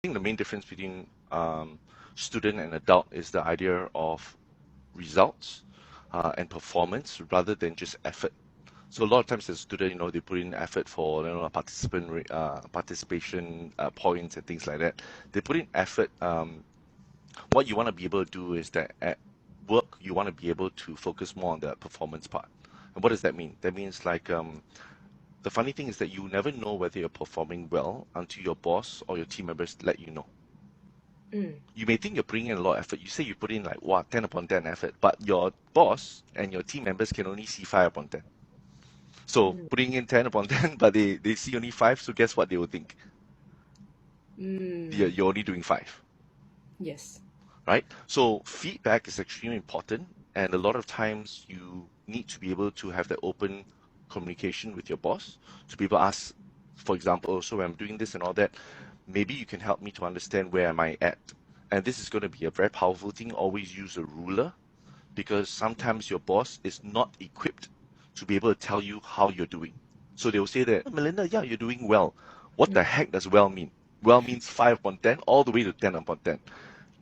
think the main difference between student and adult is the idea of results and performance rather than just effort. So a lot of times as a student, they put in effort for participation points and things like that. They put in effort. What you want to be able to do is that at work you want to be able to focus more on the performance part. And what does that mean? That means like the funny thing is that you never know whether you're performing well until your boss or your team members let you know. Mm. You may think you're putting in a lot of effort. You say you put in like 10 upon 10 effort, but your boss and your team members can only see 5 upon 10. So Mm. putting in 10 upon 10, but they see only 5, so guess what they will think? You're, Mm. you're only doing 5, Yes. right? So feedback is extremely important, and a lot of times you need to be able to have that open communication with your boss to be able to ask, for example, so when I'm doing this and all that, maybe you can help me to understand where am I at. And this is going to be a very powerful thing. Always use a ruler because sometimes your boss is not equipped to be able to tell you how you're doing. So they will say that, Melinda, yeah, you're doing well. What the Mm. heck does well mean? Well means 5 upon 10 all the way to 10 upon 10.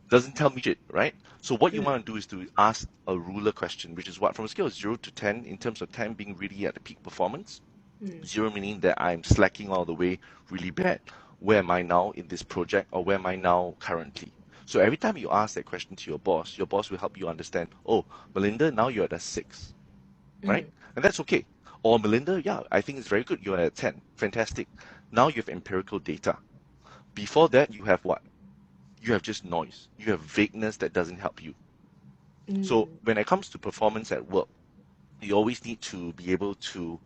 Doesn't tell me shit, right? So what you Mm. want to do is to ask a ruler question, which is what? From a scale of 0 to 10, in terms of 10 being really at the peak performance, Mm. 0 meaning that I'm slacking all the way really bad. Where am I now in this project, or where am I now currently? So every time you ask that question to your boss will help you understand, oh, Melinda, now you're at a 6, right? Mm. And that's okay. Or Melinda, yeah, I think it's very good. You're at 10. Fantastic. Now you have empirical data. Before that, you have what? You have just noise. You have vagueness that doesn't help you. So Mm. when it comes to performance at work, you always need to be able to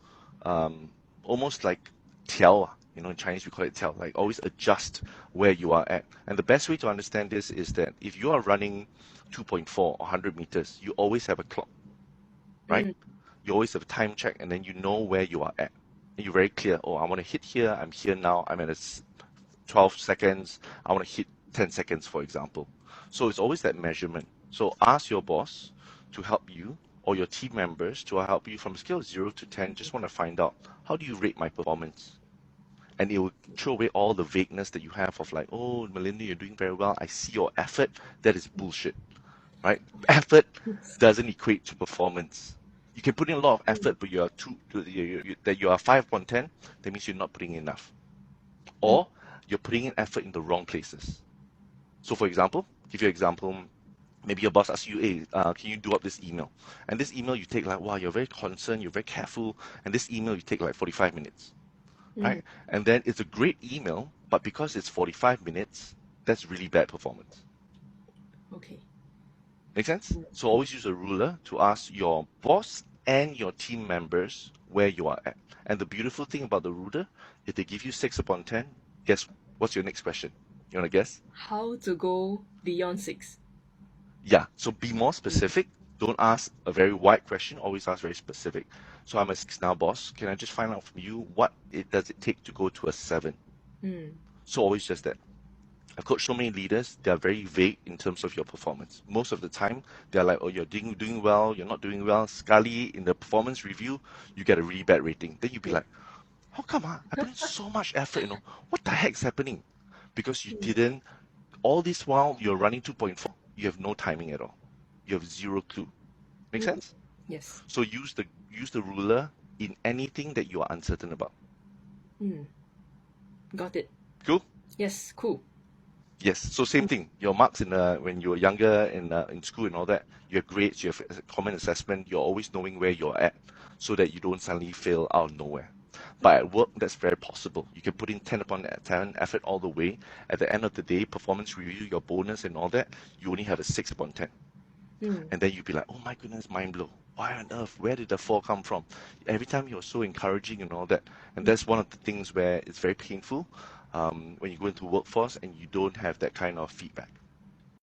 um, almost like tell, in Chinese we call it tell, like always adjust where you are at. And the best way to understand this is that if you are running 2.4 or 100 meters, you always have a clock, right? Mm. You always have a time check and then you know where you are at. And you're very clear, oh, I want to hit here, I'm here now, I'm at 12 seconds, I want to hit 10 seconds, for example. So it's always that measurement. So ask your boss to help you or your team members to help you from a scale of 0 to 10. Just want to find out, how do you rate my performance? And it will throw away all the vagueness that you have of like, oh, Melinda, you're doing very well. I see your effort. That is bullshit, right? Effort doesn't equate to performance. You can put in a lot of Mm. effort, but that you are 5 upon 10, that means you're not putting enough. Or you're putting in effort in the wrong places. So for example, give you an example, maybe your boss asks you, hey, can you do up this email? And this email you take like, wow, you're very concerned, you're very careful, and this email you take like 45 minutes, right? Mm. And then it's a great email, but because it's 45 minutes, that's really bad performance. Okay. Make sense? Mm. So always use a ruler to ask your boss and your team members where you are at. And the beautiful thing about the ruler, if they give you 6 upon 10, guess what's your next question? You want to guess? How to go beyond 6? Yeah, so be more Mm. specific. Don't ask a very wide question, always ask very specific. So I'm a 6 now, boss. Can I just find out from you what it does it take to go to a 7? Mm. So always just that. I've coached so many leaders, they are very vague in terms of your performance. Most of the time, they're like, oh, you're doing well, you're not doing well. Sekali, in the performance review, you get a really bad rating. Then you'd be Yeah. like, how come? I put in so much effort. What the heck's happening? Because you Mm. didn't, all this while you're running 2.4, you have no timing at all. You have zero clue. Make Mm. sense? Yes. So use the ruler in anything that you are uncertain about. Mm. Got it. Cool? Yes. Cool. Yes. So same thing. Your marks when you were younger in school and all that, you have grades, you have a common assessment. You're always knowing where you're at, so that you don't suddenly fail out of nowhere. But at work, that's very possible. You can put in 10 upon 10 effort all the way. At the end of the day, performance review, your bonus and all that, you only have a 6 upon 10. Mm. And then you'd be like, oh my goodness, mind blow. Why on earth? Where did the 4 come from? Every time you're so encouraging and all that. And Mm. that's one of the things where it's very painful when you go into workforce and you don't have that kind of feedback.